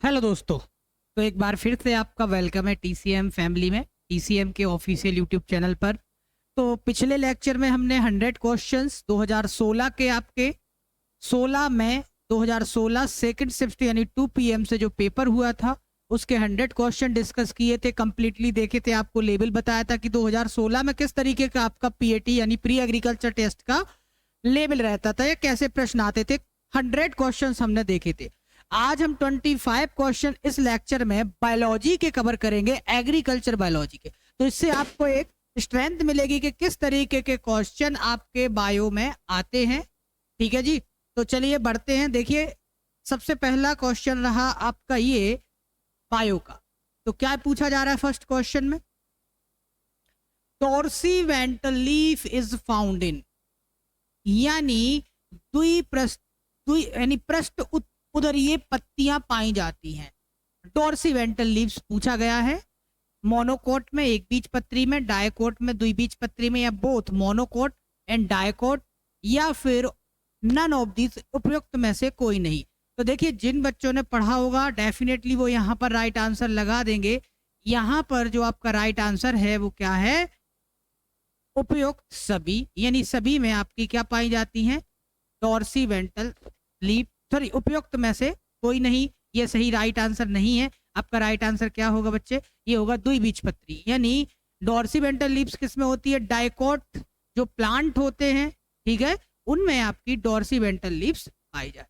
Hello दोस्तों। तो एक बार फिर से आपका वेलकम है टीसीएम फैमिली में, टीसीएम के ऑफिशियल यूट्यूब चैनल पर। तो पिछले लेक्चर में हमने 100 क्वेश्चंस 2016 के आपके 16 मई 2016 सेकंड शिफ्ट यानी 2 PM से जो पेपर हुआ था उसके 100 क्वेश्चन डिस्कस किए थे, कंप्लीटली देखे थे। आपको लेवल बताया था कि 2016 में किस तरीके का आपका पीएटी यानी प्री एग्रीकल्चर टेस्ट का लेवल रहता था या कैसे प्रश्न आते थे। 100 क्वेश्चंस हमने देखे थे। आज हम 25 क्वेश्चन इस लेक्चर में बायोलॉजी के कवर करेंगे, एग्रीकल्चर बायोलॉजी के। तो इससे आपको एक स्ट्रेंथ मिलेगी कि किस तरीके के क्वेश्चन आपके बायो में आते हैं। ठीक है जी, तो चलिए बढ़ते हैं। देखिए, सबसे पहला क्वेश्चन रहा आपका ये बायो का। तो क्या पूछा जा रहा है फर्स्ट क्वेश्चन में? टॉर्सीवेंटल लीफ इज फाउंड इन, यानी पृष्ठ उदरीय पत्तियां पाई जाती हैं। डॉर्सीवेंटल लीव्स पूछा गया है। मोनोकोट में एक बीजपत्री में, डायकोट में द्विबीजपत्री में, या बोथ मोनोकोट एंड डायकोट, या फिर नन ऑफ दिस, उपयुक्त में से कोई नहीं। तो देखिए, जिन बच्चों ने पढ़ा होगा डेफिनेटली वो यहाँ पर राइट आंसर लगा देंगे। यहाँ पर जो आपका राइट आंसर है वो क्या है? उपयुक्त सभी, यानी सभी में आपकी क्या पाई जाती हैं? डॉर्सीवेंटल लीफ। सॉरी, उपयुक्त में से कोई नहीं, ये सही राइट आंसर नहीं है। आपका राइट आंसर क्या होगा बच्चे? ये होगा द्विबीजपत्री। यानी डॉर्सीवेंटल लीव्स किसमें होती है? डायकोट जो प्लांट होते हैं, ठीक है, उनमें आपकी डॉर्सीवेंटल लीव्स पाई जाती है,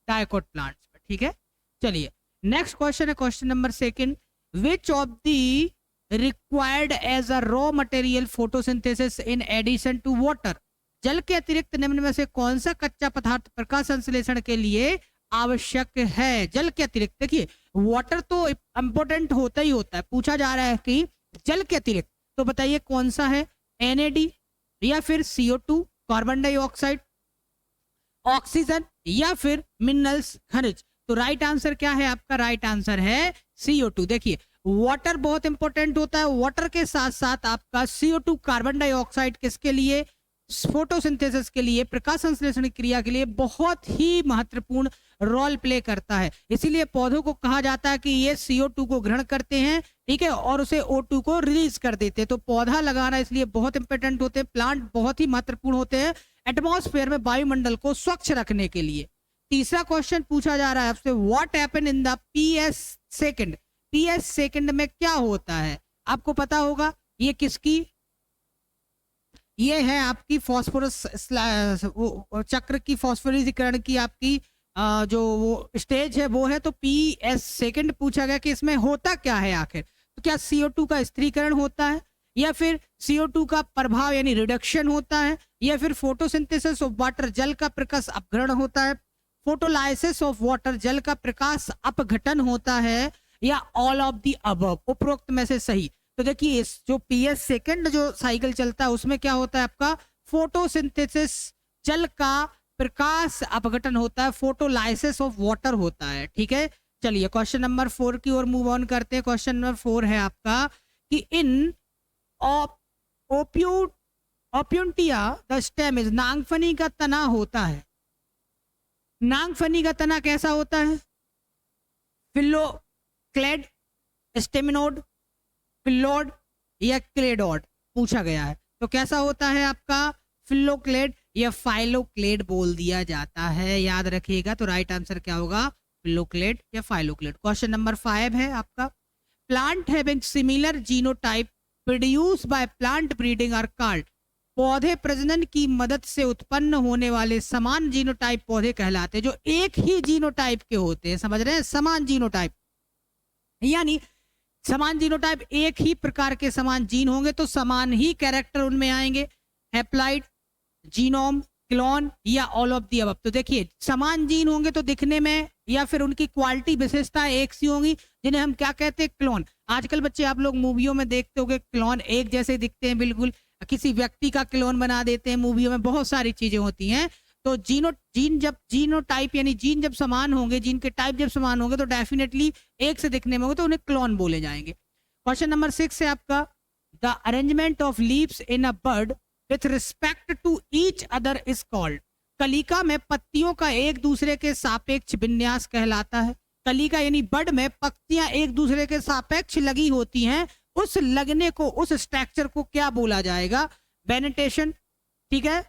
डायकोट प्लांट्स में। ठीक है, चलिए नेक्स्ट क्वेश्चन है question number 2। Which of the required as a raw material photosynthesis in addition to water? जल के अतिरिक्त निम्न में से कौन सा कच्चा पदार्थ प्रकाश संश्लेषण के लिए आवश्यक है? जल के अतिरिक्त, देखिए वाटर तो इंपॉर्टेंट होता ही होता है। पूछा जा रहा है कि जल के अतिरिक्त, तो बताइए कौन सा है? NAD, या फिर CO2 कार्बन डाइऑक्साइड, ऑक्सीजन, या फिर मिनरल्स खनिज। तो राइट आंसर क्या है आपका? राइट आंसर है CO2। देखिए, वाटर बहुत इंपॉर्टेंट होता है। वाटर के साथ साथ आपका CO2 कार्बन डाइऑक्साइड किसके लिए? फोटोसिंथेसिस के लिए, प्रकाश संश्लेषण क्रिया के लिए बहुत ही महत्वपूर्ण रोल प्ले करता है। इसीलिए पौधों को कहा जाता है कि ये CO2 को ग्रहण करते हैं, ठीक है, और उसे O2 को रिलीज कर देते हैं। तो पौधा लगाना इसलिए बहुत इंपॉर्टेंट होते हैं। प्लांट बहुत ही महत्वपूर्ण होते हैं एटमॉस्फेयर में, वायुमंडल को स्वच्छ रखने के लिए। तीसरा क्वेश्चन पूछा जा रहा है आपसे, what happen in the PS second? PS second में क्या होता है? आपको पता होगा ये किसकी, ये है आपकी फॉस्फोरस चक्र की, फॉस्फोरिजीकरण की आपकी जो वो स्टेज है वो है। तो PS सेकंड पूछा गया कि इसमें होता क्या है आखिर? तो क्या CO2 का स्थिरीकरण होता है, या फिर CO2 का प्रभाव यानी रिडक्शन होता है, या फिर फोटोसिंथेसिस ऑफ वाटर जल का प्रकाश अपग्रहण होता है, फोटोलाइसिस ऑफ वाटर जल का प्रकाश अपघटन होता है, या ऑल ऑफ द अबव, उपरोक्त में से सही? तो देखिए, इस जो PS सेकंड जो साइकिल चलता है उसमें क्या होता है आपका? फोटोसिंथेसिस जल का प्रकाश अपघटन होता है, फोटोलाइसिस ऑफ वाटर होता है। ठीक है, चलिए क्वेश्चन नंबर 4 की ओर मूव ऑन करते हैं। क्वेश्चन नंबर 4 है आपका कि इन ओप्यूटिया द स्टेम इज, नांगफनी का तना होता है। नांगफनी का तना कैसा होता है? फिलोक्लेड, स्टेमिनोड, फिलोड, या क्लेडोड पूछा गया है। तो कैसा होता है आपका? फिलोक्लेड या फाइलोक्लेड बोल दिया जाता है, याद रखिएगा। तो राइट आंसर क्या होगा? फिलोक्लेड या फाइलोक्लेड। क्वेश्चन नंबर 5 है आपका, plant having similar genotype produce by plant breeding are called? पौधे प्रजनन की मदद से उत्पन्न होने वाले समान जीनोटाइप पौधे कहलाते हैं, जो एक ही जीनोटाइप के होते हैं। समझ रहे हैं? समान जीनोटाइप, यानी समान जीनोटाइप, एक ही प्रकार के समान जीन होंगे तो समान ही कैरेक्टर उनमें आएंगे। हैप्लाइड, जीनोम, क्लोन, या ऑल ऑफ दी अबव। तो देखिए, समान जीन होंगे तो दिखने में या फिर उनकी क्वालिटी विशेषताएं एक सी होंगी, जिन्हें हम क्या कहते हैं? क्लोन। आजकल बच्चे आप लोग मूवियों में देखते होंगे क्लोन एक जैसे दिखते हैं, बिल्कुल किसी व्यक्ति का क्लोन बना देते हैं मूवियों में, बहुत सारी चीजें होती हैं। तो जीन जब जीनोटाइप यानी जीन जब समान होंगे, जीन के टाइप जब समान होंगे तो डेफिनेटली एक से दिखने में होंगे तो उन्हें क्लोन बोले जाएंगे। क्वेश्चन नंबर 6 है आपका, the arrangement of leaves in a bird with respect to each other is called? कलिका में पत्तियों का एक दूसरे के सापेक्ष विन्यास कहलाता है। कलिका यानी बड में पत्तियां एक दूसरे के सापेक्ष लगी होती हैं, उस लगने को, उस स्ट्रक्चर को क्या बोला जाएगा? वेनेटेशन, ठीक है,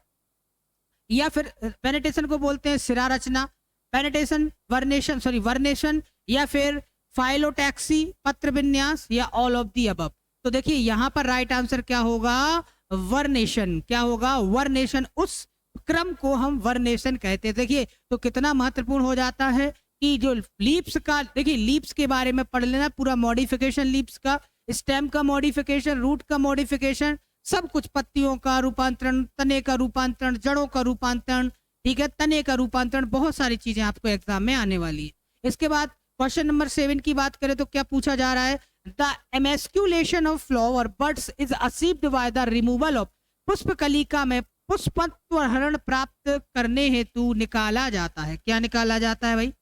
या फिर वेनेटेशन को बोलते हैं सिरा रचना, वेनेटेशन, वर्नेशन, या फिर फाइलोटैक्सी, पत्र विन्यास, या ऑल ऑफ दी अबव। तो देखिए यहाँ पर राइट आंसर क्या होगा? वर्नेशन। क्या होगा? वर्नेशन। उस क्रम को हम वर्नेशन कहते हैं। देखिए तो कितना महत्वपूर्ण हो जाता है कि जो लीव्स का, देखिए लीव्स के बारे में पढ़ लेना, पूरा मॉडिफिकेशन लीव्स का, स्टेम का मॉडिफिकेशन, रूट का मॉडिफिकेशन, सब कुछ, पत्तियों का रूपांतरण, तने का रूपांतरण, जड़ों का रूपांतरण, ठीक है, तने का रूपांतरण, बहुत सारी चीजें आपको एग्जाम में आने वाली है। इसके बाद क्वेश्चन नंबर 7 की बात करें तो क्या पूछा जा रहा है? The emasculation of flower buds is achieved by the removal of, पुष्प कलिका में पुष्पत्वहरण प्राप्त करने हेतु निकाला जाता है। क्या निकाला जाता है भाई?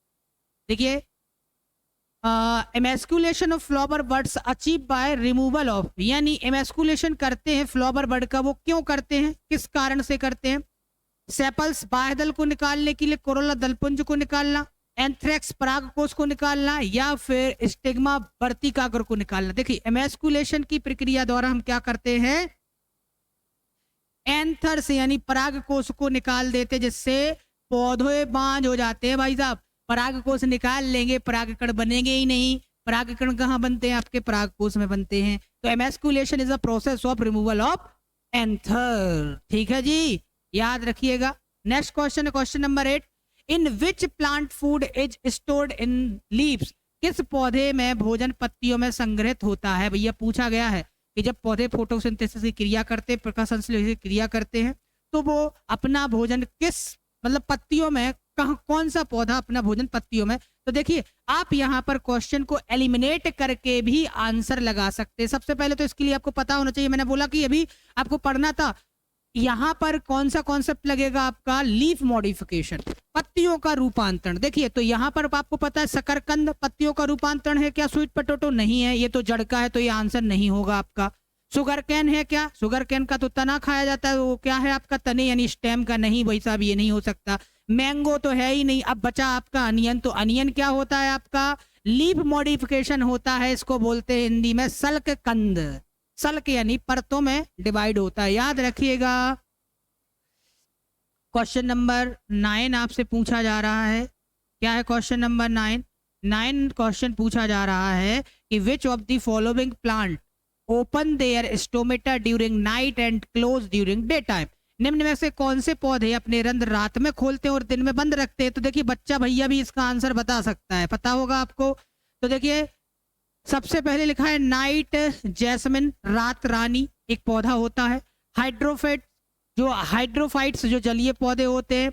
देखिए emasculation of flower birds achieve by removal of, यानी एमेस्कुलेशन करते हैं फ्लावर बर्ड का, वो क्यों करते हैं, किस कारण से करते हैं? सेपल्स, बाह्यदल को निकालने के लिए, कोरोला दलपुंज को निकालना, एंथ्रेक्स परागकोश को निकालना, या फिर स्टिग्मा वर्तिकाग्र को निकालना। देखिए एमेस्कुलेशन की प्रक्रिया द्वारा हम क्या करते हैं? एंथर से यानी परागकोश को निकाल देते, जिससे पौधे बांझ हो जाते हैं। भाई साहब परागकोश निकाल लेंगे, परागकण बनेंगे ही नहीं। परागकण कहाँ बनते हैं? आपके परागकोश में बनते हैं। तो emasculation is a process of removal of anther. ठीक है जी, याद रखिएगा। नेक्स्ट क्वेश्चन है question number 8। In which plant food is stored in leaves, किस पौधे में भोजन पत्तियों में संग्रहित होता है? भैया पूछा गया है कि जब पौधे फोटोसिंथेसिस की क्रिया करते हैं, प्रकाश संश्लेषण की क्रिया करते हैं, तो वो अपना भोजन किस, मतलब पत्तियों में, कौन सा पौधा अपना भोजन पत्तियों में? तो देखिए आप यहाँ पर क्वेश्चन को एलिमिनेट करके भी आंसर लगा सकते हैं। सबसे पहले तो इसके लिए आपको पता होना चाहिए, मैंने बोला कि अभी आपको पढ़ना था, यहाँ पर कौन सा कॉन्सेप्ट लगेगा आपका? लीफ मॉडिफिकेशन, पत्तियों का रूपांतरण। देखिए तो यहाँ पर आपको पता है शकरकंद पत्तियों का रूपांतरण है क्या? स्वीट पोटैटो नहीं है, ये तो जड़ का है, तो ये आंसर नहीं होगा आपका। शुगर कैन है क्या? शुगर कैन का तो तना खाया जाता है, वो क्या है आपका? तने यानी स्टेम का नहीं, भाई साहब ये नहीं हो सकता। मैंगो तो है ही नहीं। अब बचा आपका अनियन, तो अनियन क्या होता है आपका? लीफ मॉडिफिकेशन होता है, इसको बोलते हैं हिंदी में सल्क कंद। सल्क यानी परतों में डिवाइड होता है, याद रखिएगा। क्वेश्चन नंबर 9 आपसे पूछा जा रहा है। क्या है क्वेश्चन नंबर 9 क्वेश्चन पूछा जा रहा है कि विच of the following plant open there stomata during night and close during day time, निम्न में से कौन से पौधे अपने रंध्र रात में खोलते हैं और दिन में बंद रखते हैं? तो देखिए बच्चा भैया भी इसका आंसर बता सकता है, पता होगा आपको। तो देखिए सबसे पहले लिखा है नाइट जैस्मिन, रात रानी एक पौधा होता है। हाइड्रोफाइट्स जो जलीय पौधे होते हैं।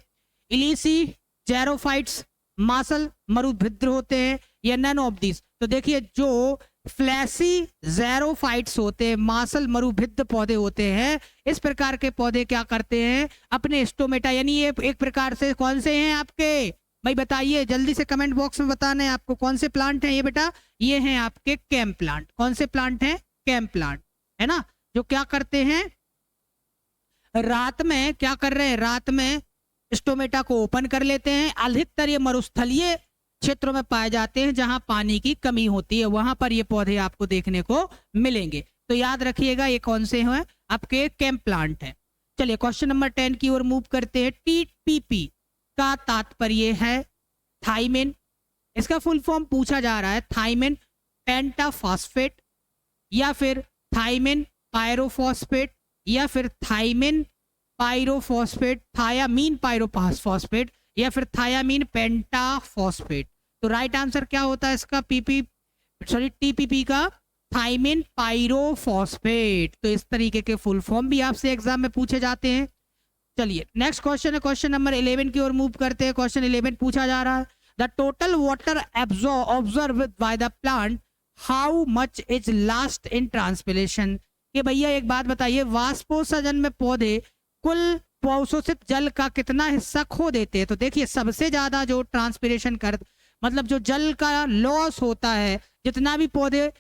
इलिसी जेरोफाइट्स, मासल मरुभिद्र होते हैं, या नन ऑफ दिस। तो देखिए जो फ्लैसी जेरोफाइट्स होते हैं, मासल मरुभिद्र पौधे होते हैं, इस प्रकार के पौधे क्या करते हैं? अपने स्टोमेटा, यानी ये एक प्रकार से कौन से हैं आपके भाई? बताइए जल्दी से कमेंट बॉक्स में बताना है आपको कौन से प्लांट हैं ये बेटा। ये हैं आपके कैम प्लांट। कौन से प्लांट हैं? कैम प्लांट, है ना, जो क्या करते हैं? रात में क्या कर रहे हैं? रात में स्टोमेटा को ओपन कर लेते हैं। अधिकतर ये मरुस्थलीय क्षेत्रों में पाए जाते हैं, जहां पानी की कमी होती है, वहां पर ये पौधे आपको देखने को मिलेंगे। तो याद रखिएगा ये कौन से हैं? आपके कैम प्लांट हैं। चलिए क्वेश्चन नंबर 10 की ओर मूव करते हैं। TPP का तात्पर्य है थाइमिन। इसका फुल फॉर्म पूछा जा रहा है, थाइमिन पेंटाफॉस्फेट, या फिर थाइमिन पायरोफॉस्फेट, या फिर थाइमिन पायरोफॉस्फेट, थायामीन पायरोफॉस्फेट, या फिर थायामीन पेंटाफॉस्फेट। तो राइट आंसर क्या होता है इसका? TPP का थाइमिन पायरोफॉस्फेट। तो इस तरीके के फुल फॉर्म भी आपसे एग्जाम में पूछे जाते हैं। चलिए नेक्स्ट क्वेश्चन है क्वेश्चन नंबर 11 की ओर मूव करते हैं। क्वेश्चन 11 पूछा जा रहा है, the total water observe by the plant how much is last in transpiration. कि भैया एक बात बताइए, वाष्पोत्सर्जन में पौधे कुल अवशोषित जल का कितना हिस्सा खो देते हैं? तो देखिए सबसे ज्यादा जो ट्रांसपिरेशन कर, मतलब जो जल का लॉस होता है, जितना भी पौधे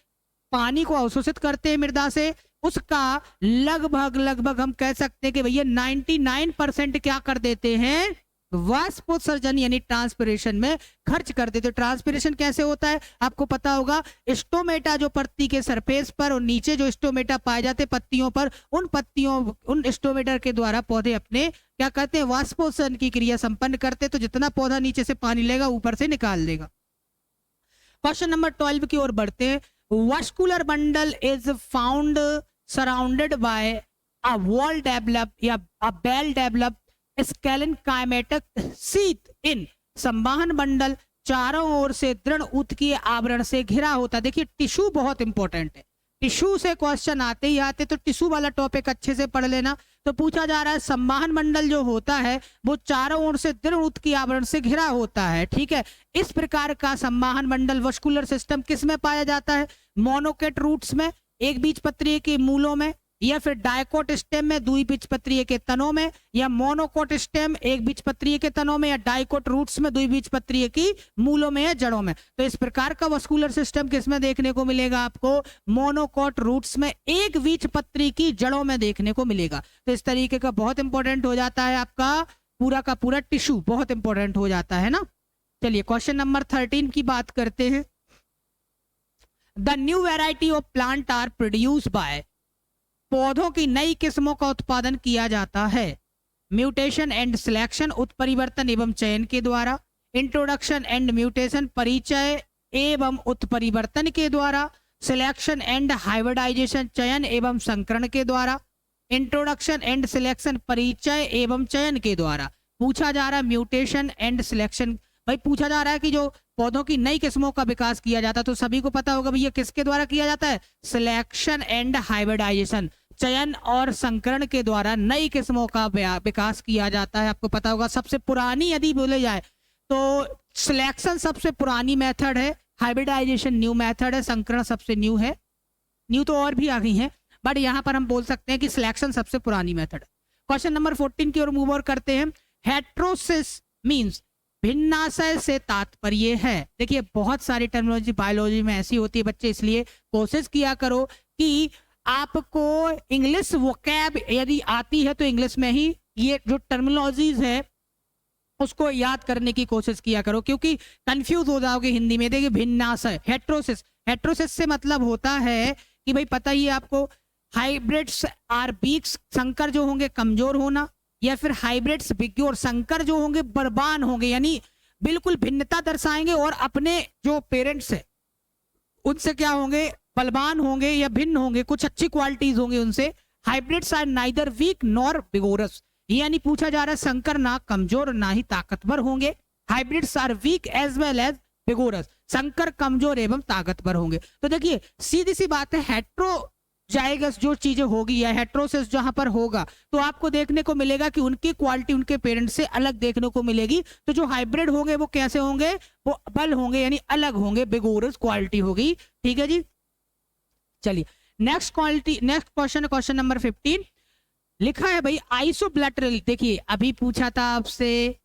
पानी को अवशोषित करते हैं मृदा से, उसका लगभग हम कह सकते हैं कि भैया 99% क्या कर देते हैं? वाष्पोत्सर्जन यानी ट्रांसपिरेशन में खर्च कर देते। ट्रांसपिरेशन कैसे होता है आपको पता होगा, स्टोमेटा जो पत्ती के सरफेस पर और नीचे जो स्टोमेटा पाए जाते पत्तियों पर, उन स्टोमेटा के द्वारा पौधे अपने क्या कहते हैं वाष्पोत्सर्जन की क्रिया संपन्न करते। तो जितना पौधा नीचे से पानी लेगा ऊपर से निकाल देगा। क्वेश्चन नंबर 12 की ओर बढ़ते हैं। Vascular bundle is found surrounded by a wall develop या अ बेल डेवलप स्केलन काइमेटिक सीथ इन। संवाहन बंडल चारों ओर से दृढ़ उत्कीय आवरण से घिरा होता। देखिए टिश्यू बहुत इंपॉर्टेंट है, टिश्यू से क्वेश्चन आते ही आते, तो टिश्यू वाला टॉपिक अच्छे से पढ़ लेना। तो पूछा जा रहा है संवाहन मंडल जो होता है वो चारों ओर से दृढ़ उत्कीय आवरण से घिरा होता है, ठीक है। इस प्रकार का संवाहन मंडल वस्कुलर सिस्टम किस में पाया जाता है? मोनोकोट रूट्स में, एक बीजपत्रीय के मूलों में, या फिर डायकोट स्टेम में, द्विबीजपत्रीय के तनों में, या मोनोकोट स्टेम एक बीजपत्रीय के तनों में, या डायकोट रूट्स में द्विबीजपत्रीय की मूलों में या जड़ों में। तो इस प्रकार का वस्कुलर सिस्टम किसमें देखने को मिलेगा आपको? मोनोकोट रूट्स में, एक बीजपत्री की जड़ों में देखने को मिलेगा। तो इस तरीके का बहुत इंपॉर्टेंट हो जाता है आपका पूरा का पूरा टिश्यू, बहुत इंपॉर्टेंट हो जाता है ना। चलिए क्वेश्चन नंबर 13 की बात करते हैं। The new variety of plant are produce by, पौधों की नई किस्मों का उत्पादन किया जाता है म्यूटेशन एंड सिलेक्शन, उत्परिवर्तन एवं चयन के द्वारा। इंट्रोडक्शन एंड म्यूटेशन, परिचय एवं उत्परिवर्तन के द्वारा। सिलेक्शन एंड हाइब्रिडाइजेशन, चयन एवं संकरण के द्वारा। इंट्रोडक्शन एंड सिलेक्शन, परिचय एवं चयन के द्वारा। पूछा जा रहा है म्यूटेशन एंड सिलेक्शन, भाई पूछा जा रहा है कि जो पौधों की नई किस्मों का विकास किया जाता है, तो सभी को पता होगा भैया किसके द्वारा किया जाता है? सिलेक्शन एंड हाइब्रिडाइजेशन, चयन और संकरण के द्वारा नई किस्मों का विकास किया जाता है। आपको पता होगा सबसे पुरानी यदि बोले जाए तो सिलेक्शन सबसे पुरानी मेथड है, हाइब्रिडाइजेशन न्यू मेथड है, संकरण सबसे न्यू है। न्यू तो और भी आ गई है, बट यहाँ पर हम बोल सकते हैं कि सिलेक्शन सबसे पुरानी मेथड है। क्वेश्चन नंबर 14 की ओर मूव ओवर करते हैं। हेट्रोसिस मीन्स, भिन्नाशय से तात्पर्य है। देखिए बहुत सारी टर्मिनोलॉजी बायोलॉजी में ऐसी होती है बच्चे, इसलिए कोशिश किया करो कि आपको इंग्लिश वोकैब यदि आती है तो इंग्लिश में ही ये जो टर्मिनोलॉजीज है उसको याद करने की कोशिश किया करो, क्योंकि कंफ्यूज हो जाओगे हिंदी में। देखिए भिन्नाशय, हेट्रोसिस, हेट्रोसिस से मतलब होता है कि भाई पता ही है आपको, हाइब्रिड्स आर वीक्स, संकर जो होंगे कमजोर होना, या फिर हाइब्रिड्स विग्योर, संकर जो होंगे बलवान होंगे, यानी बिल्कुल भिन्नता दर्शाएंगे और अपने जो पेरेंट्स है उनसे क्या होंगे? बलवान होंगे या भिन्न होंगे, कुछ अच्छी क्वालिटीज होंगे उनसे। Hybrids are neither weak nor vigorous, यानी पूछा जा रहा है संकर ना कमजोर ना ही ताकतवर होंगे। Hybrids are weak as well as vigorous, संकर कमजोर एवं ताकतवर होंगे। तो देखिए सीधी सी बात है, हेट्रो जाएगस जो चीजें होगी या हेट्रोसिस जहां पर होगा तो आपको देखने को मिलेगा कि उनकी क्वालिटी उनके पेरेंट्स से अलग देखने को मिलेगी। तो जो हाइब्रिड होंगे वो कैसे होंगे? वो बल होंगे यानी अलग होंगे, बिगोरस क्वालिटी होगी, ठीक है जी। चलिए नेक्स्ट क्वेश्चन, क्वेश्चन नंबर 15 लिखा है भाई आइसोब्लैटरल। देखिए अभी पूछा था आपसे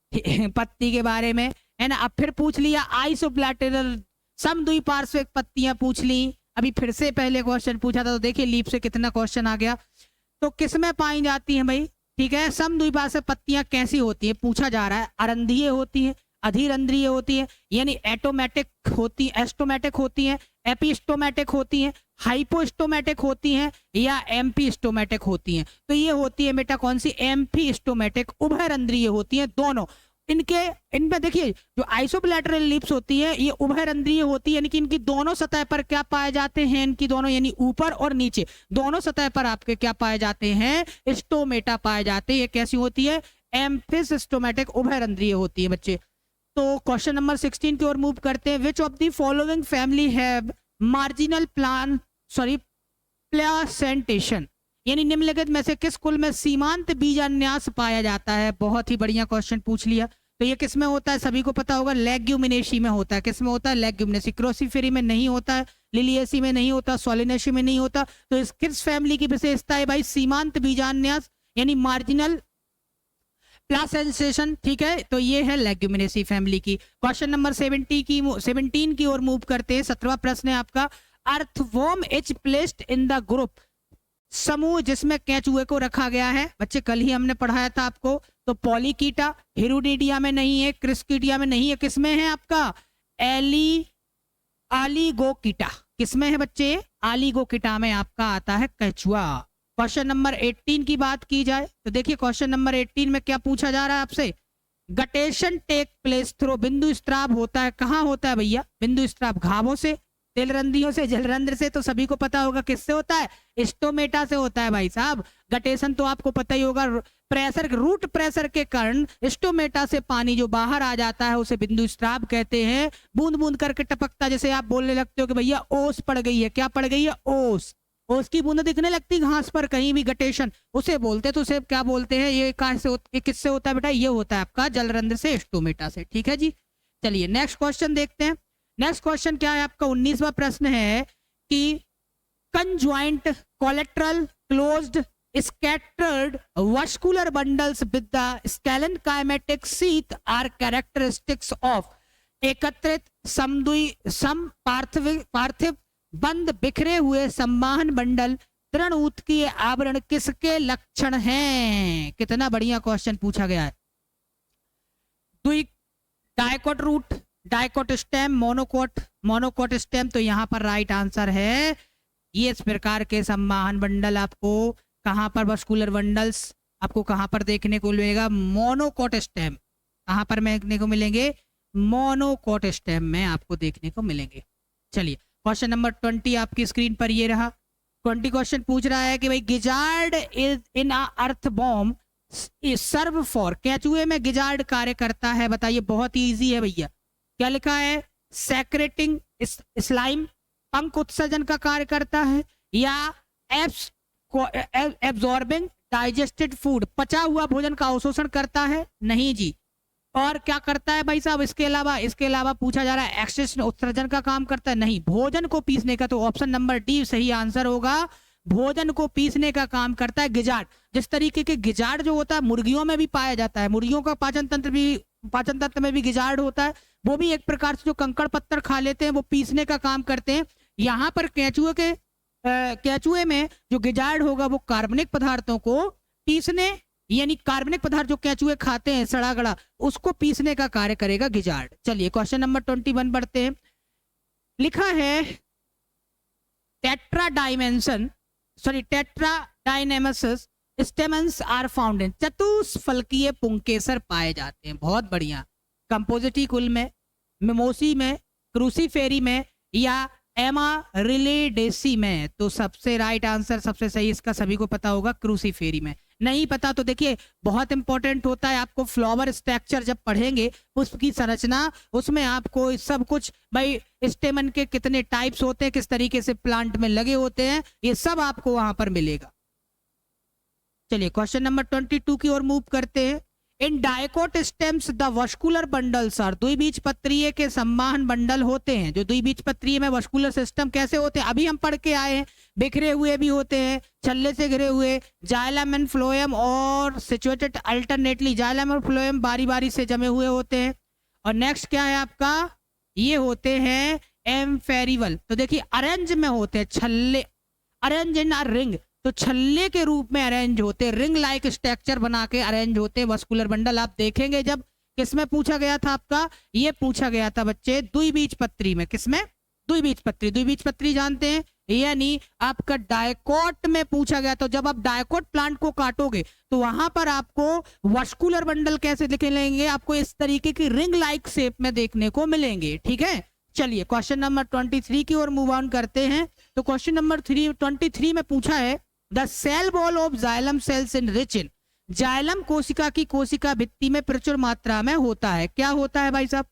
पत्ती के बारे में, है ना, अब फिर पूछ लिया आइसोब्लैटरल, समद्विपार्श्विक पत्तियां पूछ ली। अभी फिर से पहले क्वेश्चन पूछा था, तो देखिए लीप से कितना क्वेश्चन आ गया। तो किसमें पाई जाती हैं भाई? ठीक है, समद्विपार्श्विक पत्तियां कैसी होती है पूछा जा रहा है। अरंध्रीय होती है, अधिरंध्रीय होती है, यानी एटोमेटिक होती, एस्टोमेटिक होती है, एपिस्टोमेटिक होती है, हाइपोस्टोमेटिक होती हैं, या एम्पीस्टोमेटिक होती हैं। तो ये होती है बेटा कौन सी? एम्फीस्टोमेटिक, उभयरंध्रीय होती हैं दोनों। इनमें देखिए जो आइसोब्लैटरल लिप्स होती है ये उभयरंध्रीय होती है, यानी कि इनकी दोनों सतह पर क्या पाए जाते हैं? इनकी दोनों यानी ऊपर और नीचे दोनों सतह पर आपके क्या पाए जाते हैं? स्टोमेटा पाए जाते हैं। ये कैसी होती है? एम्फिस्टोमेटिक, उभयरंध्रीय होती है बच्चे। तो क्वेश्चन नंबर 16 की ओर मूव करते हैं। विच of the following family have marginal placentation, यानी निम्नलिखित में से किस कुल में सीमांत बीजान्यास पाया जाता है? बहुत ही बढ़िया क्वेश्चन पूछ लिया। तो ये किस में होता है? सभी को पता होगा लेग्यूमिनेसी में होता है। किस में होता है? लेग्यूमिनेसी। क्रोसीफेरी में नहीं होता है, लिलिएसी में नहीं होता, सोलिनेसी में नहीं होता। तो इस किस फैमिली की विशेषता है भाई? सीमांत बीजान्यास यानी मार्जिनल प्लासेंटेशन, ठीक है। तो ये है लेग्यूमिनेसी फैमिली की। क्वेश्चन नंबर 17 की ओर मूव करते हैं। 17वां प्रश्न है आपका, earthworm is placed in the group समूह जिसमें केंचुए को रखा गया है, बच्चे कल ही हमने पढ़ाया था आपको, तो पॉलीकीटा, हिरुडीडिया में नहीं है, क्रिस्कीडिया में नहीं है, किसमें है आपका आलिगोकीटा, किसमें है बच्चे आलिगोकीटा में आपका आता है केंचुआ। क्वेश्चन नंबर 18 की बात की जाए तो देखिए क्वेश्चन नंबर 18 में क्या पूछा जा रहा है आपसे, गटेशन टेक प्लेस थ्रो, बिंदु स्त्राव होता है, कहाँ होता है भैया बिंदु स्त्राव, घावों से, तिलरंधियों से, जलरंध्र से, तो सभी को पता होगा किससे होता है, स्टोमेटा से होता है भाई साहब। गटेशन तो आपको पता ही होगा, प्रेशर, रूट प्रेशर के कारण स्टोमेटा से पानी जो बाहर आ जाता है उसे बिंदु स्त्राव कहते हैं। बूंद बूंद करके टपकता, जैसे आप बोलने लगते हो कि भैया ओस पड़ गई है, क्या पड़ गई है, ओस, ओस की बूंद दिखने लगती घास पर कहीं भी, गटेशन उसे बोलते हैं। तो उसे क्या बोलते हैं, ये कहां से ये किससे होता है बेटा, ये होता है आपका जलरंध्र से, स्टोमेटा से। ठीक है जी, चलिए नेक्स्ट क्वेश्चन देखते हैं। नेक्स्ट क्वेश्चन क्या है आपका 19वां प्रश्न है कि conjoint collateral closed scattered vascular bundles with the sclerenchymatous sheath are characteristics of, एकत्रित सम पार्थिव बंद बिखरे हुए संवाहन मंडल तृण ऊतकीय आवरण किसके लक्षण हैं। कितना बढ़िया क्वेश्चन पूछा गया है। Dicot root, dicot stem, monocot stem, तो यहां पर राइट आंसर है ये इस प्रकार के संवाहन बंडल आपको कहां पर, वस्कुलर बंडल्स आपको कहां पर देखने को मिलेगा, मोनोकोट स्टेम, कहां पर देखने को मिलेंगे, मोनोकोट स्टेम में आपको देखने को मिलेंगे। चलिए क्वेश्चन नंबर 20 आपकी स्क्रीन पर ये रहा। 20 क्वेश्चन पूछ रहा है कि भाई gizzard is in earthworm serve for, केंचुए में गिजार्ड कार्य करता है, बताइए, बहुत ही इजी है भैया। क्या लिखा है, सेक्रेटिंग स्लाइम, पंख उत्सर्जन का कार्य करता है, या एब्जॉर्बिंग डाइजेस्टेड फूड, पचा हुआ भोजन का अवशोषण करता है, नहीं जी। और क्या करता है भाई साहब, इसके अलावा पूछा जा रहा है एक्सटेंशन, उत्सर्जन का काम करता है, नहीं। भोजन को पीसने का, तो ऑप्शन नंबर डी सही आंसर होगा, भोजन को पीसने का काम करता है गिजार्ड। जिस तरीके के गिजार्ड जो होता है मुर्गियों में भी पाया जाता है, मुर्गियों का पाचन तंत्र में भी गिजार्ड होता है, वो भी एक प्रकार से जो कंकड़ पत्थर खा लेते हैं वो पीसने का काम करते हैं। यहाँ पर केंचुए में जो गिजार्ड होगा वो कार्बनिक पदार्थों को पीसने, यानी कार्बनिक पदार्थ जो केंचुए खाते हैं सड़ा गड़ा, उसको पीसने का कार्य करेगा गिजार्ड। चलिए क्वेश्चन नंबर 21 बढ़ते हैं। लिखा है टेट्राडाइनेमस स्टेमन्स आर फाउंड इन, चतुष्फलकीय पुंकेसर पाए जाते हैं, बहुत बढ़िया। कंपोजिटी कुल में, मिमोसी में, क्रूसीफेरी में, या एमारिलिडेसी में, तो सबसे राइट आंसर, सबसे सही इसका सभी को पता होगा, क्रूसीफेरी में। नहीं पता तो देखिए बहुत इंपॉर्टेंट होता है, आपको फ्लावर स्ट्रक्चर जब पढ़ेंगे, उसकी संरचना, उसमें आपको सब कुछ, भाई स्टेमन के कितने टाइप्स होते हैं, किस तरीके से प्लांट में लगे होते हैं, ये सब आपको वहां पर मिलेगा। चलिए क्वेश्चन नंबर 22 की ओर मूव करते हैं। In dicot stems the vascular bundles are, द्विबीजपत्रीय के संवाहन बंडल होते हैं, जो द्विबीजपत्रीय में वस्कुलर सिस्टम कैसे होते हैं अभी हम पढ़ के आए हैं, बिखरे हुए भी होते हैं, छल्ले से घिरे हुए, जाइलम एंड फ्लोएम और सिचुएटेड अल्टरनेटली, जाइलम और फ्लोएम बारी बारी से जमे हुए होते हैं। और नेक्स्ट क्या है आपका, ये होते हैं एम्फेरिवल, तो देखिए अरेंज में होते हैं, छल्ले, अरेंज इन अ रिंग, तो छल्ले के रूप में अरेंज होते, रिंग लाइक स्ट्रक्चर बना के अरेंज होते वस्कुलर बंडल। आप देखेंगे जब किसमें पूछा गया था आपका, ये पूछा गया था बच्चे द्विबीजपत्री में, किसमें, द्विबीजपत्री जानते हैं, यानी आपका डायकोट में पूछा गया। तो जब आप डायकोट प्लांट को काटोगे तो वहां पर आपको वस्कुलर बंडल कैसे दिखेंगे, आपको इस तरीके की रिंग लाइक शेप में देखने को मिलेंगे। ठीक है, चलिए क्वेश्चन नंबर 23 की ओर मूव ऑन करते हैं। तो क्वेश्चन नंबर 23 में पूछा है the cell wall of xylem cells in rich in, xylem कोशिका की कोशिका भित्ति में प्रचुर मात्रा में होता है, क्या होता है भाई साहब,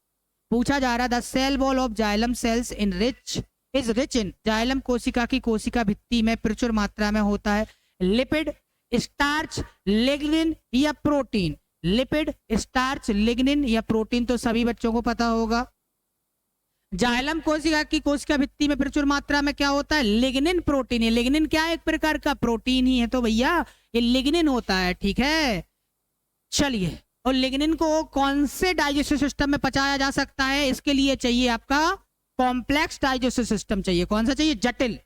पूछा जा रहा है the cell wall of xylem cells in rich is rich in, xylem कोशिका की कोशिका भित्ति में प्रचुर मात्रा में होता है लिपिड, स्टार्च, लिग्निन या प्रोटीन, लिपिड, स्टार्च, लिग्निन या प्रोटीन, तो सभी बच्चों को पता होगा। जाइलम कोशिका की कोशिका भित्ति में प्रचुर मात्रा में क्या होता है, लिग्निन प्रोटीन है। लिग्निन क्या है, एक प्रकार का प्रोटीन ही है, तो भैया ये लिग्निन होता है। ठीक है, चलिए, और लिग्निन को कौन से डाइजेस्टिव सिस्टम में पचाया जा सकता है, इसके लिए चाहिए आपका कॉम्प्लेक्स डाइजेस्टिव सिस्टम चाहिए, कौन सा चाहिए, जटिल।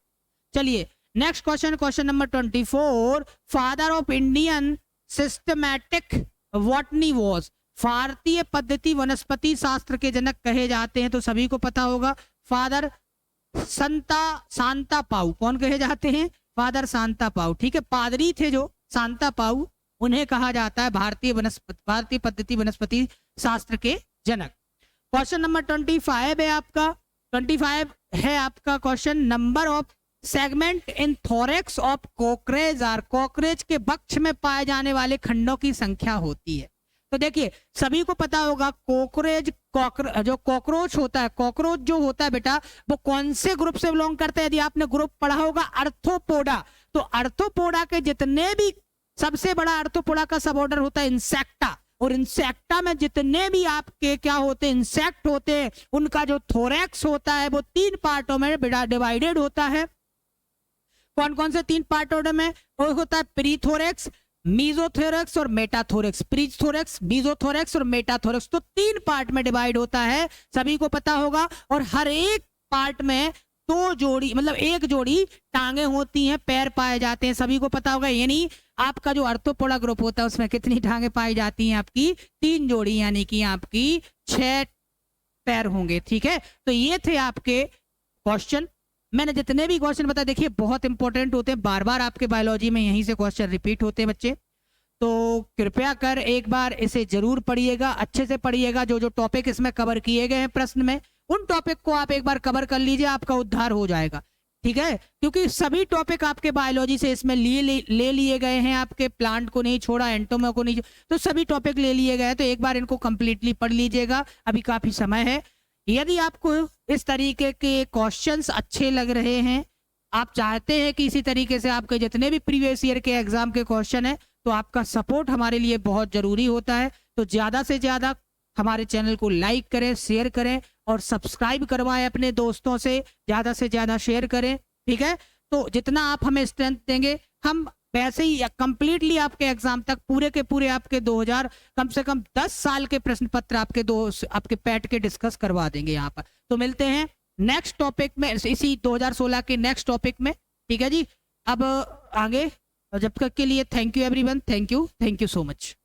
चलिए next question, question number 24, father of Indian systematic botany was, भारतीय पद्धति वनस्पति शास्त्र के जनक कहे जाते हैं, तो सभी को पता होगा फादर सांता पाउ। कौन कहे जाते हैं? फादर सांता पाउ। ठीक है, पादरी थे जो सांता पाउ, उन्हें कहा जाता है भारतीय पद्धति वनस्पति शास्त्र के जनक। क्वेश्चन नंबर 25 है आपका, 25 है आपका question, number of segment in thorax of cockroach are, cockroach के वक्ष में पाए जाने वाले खंडों की संख्या होती है। तो देखिए सभी को पता होगा जो कॉकरोच होता है, कॉकरोच जो होता है बेटा वो कौन से ग्रुप से बिलोंग करता है? यदि आपने ग्रुप पढ़ा होगा आर्थ्रोपोडा, तो आर्थ्रोपोडा के जितने भी, सबसे बड़ा आर्थ्रोपोडा का सब ऑर्डर होता है इंसेक्टा, और इंसेक्टा में जितने भी आपके क्या होते हैं, इंसेक्ट होते हैं, उनका जो थोरैक्स होता है वो 3 पार्टों में डिवाइडेड होता है। कौन कौन से 3 पार्टों में? वो होता है प्रीथोरैक्स, मीजोथोरैक्स और मेटाथोरैक्स। प्रीथोरैक्स, मीजोथोरैक्स और मेटाथोरैक्स, तो 3 पार्ट में डिवाइड होता है, सभी को पता होगा। और हर एक पार्ट में 2 जोड़ी, मतलब 1 जोड़ी टांगे होती हैं, पैर पाए जाते हैं, सभी को पता होगा। यानी आपका जो आर्थ्रोपोडा ग्रुप होता है उसमें कितनी टांगे पाई जाती हैं? आपकी 3 जोड़ी, यानी कि आपकी 6 पैर होंगे। ठीक है, तो ये थे आपके क्वेश्चन। मैंने जितने भी क्वेश्चन बताए देखिए बहुत इंपॉर्टेंट होते हैं, बार बार आपके बायोलॉजी में यहीं से क्वेश्चन रिपीट होते हैं बच्चे, तो कृपया कर एक बार इसे जरूर पढ़िएगा, अच्छे से पढ़िएगा। जो जो टॉपिक इसमें कवर किए गए हैं प्रश्न में, उन टॉपिक को आप एक बार कवर कर लीजिए, आपका उद्धार हो जाएगा। ठीक है, क्योंकि सभी टॉपिक आपके बायोलॉजी से इसमें ले लिए गए हैं, आपके प्लांट को नहीं छोड़ा, एंटोमा को नहीं, तो सभी टॉपिक ले लिए गए हैं। तो एक बार इनको कंप्लीटली पढ़ लीजिएगा, अभी काफी समय है। यदि आपको इस तरीके के क्वेश्चंस अच्छे लग रहे हैं, आप चाहते हैं कि इसी तरीके से आपके जितने भी प्रीवियस ईयर के एग्जाम के क्वेश्चन हैं, तो आपका सपोर्ट हमारे लिए बहुत जरूरी होता है। तो ज्यादा से ज्यादा हमारे चैनल को लाइक करें, शेयर करें और सब्सक्राइब करवाएं अपने दोस्तों से ज्यादा शेयर करें। ठीक है, तो जितना आप हमें स्ट्रेंथ देंगे, हम वैसे ही कंप्लीटली आपके एग्जाम तक पूरे के पूरे आपके 2000 कम से कम 10 साल के प्रश्न पत्र आपके पैट के डिस्कस करवा देंगे यहाँ पर। तो मिलते हैं नेक्स्ट टॉपिक में, इसी 2016 के नेक्स्ट टॉपिक में। ठीक है जी, अब आगे, जब तक के लिए thank you everyone, thank you so much.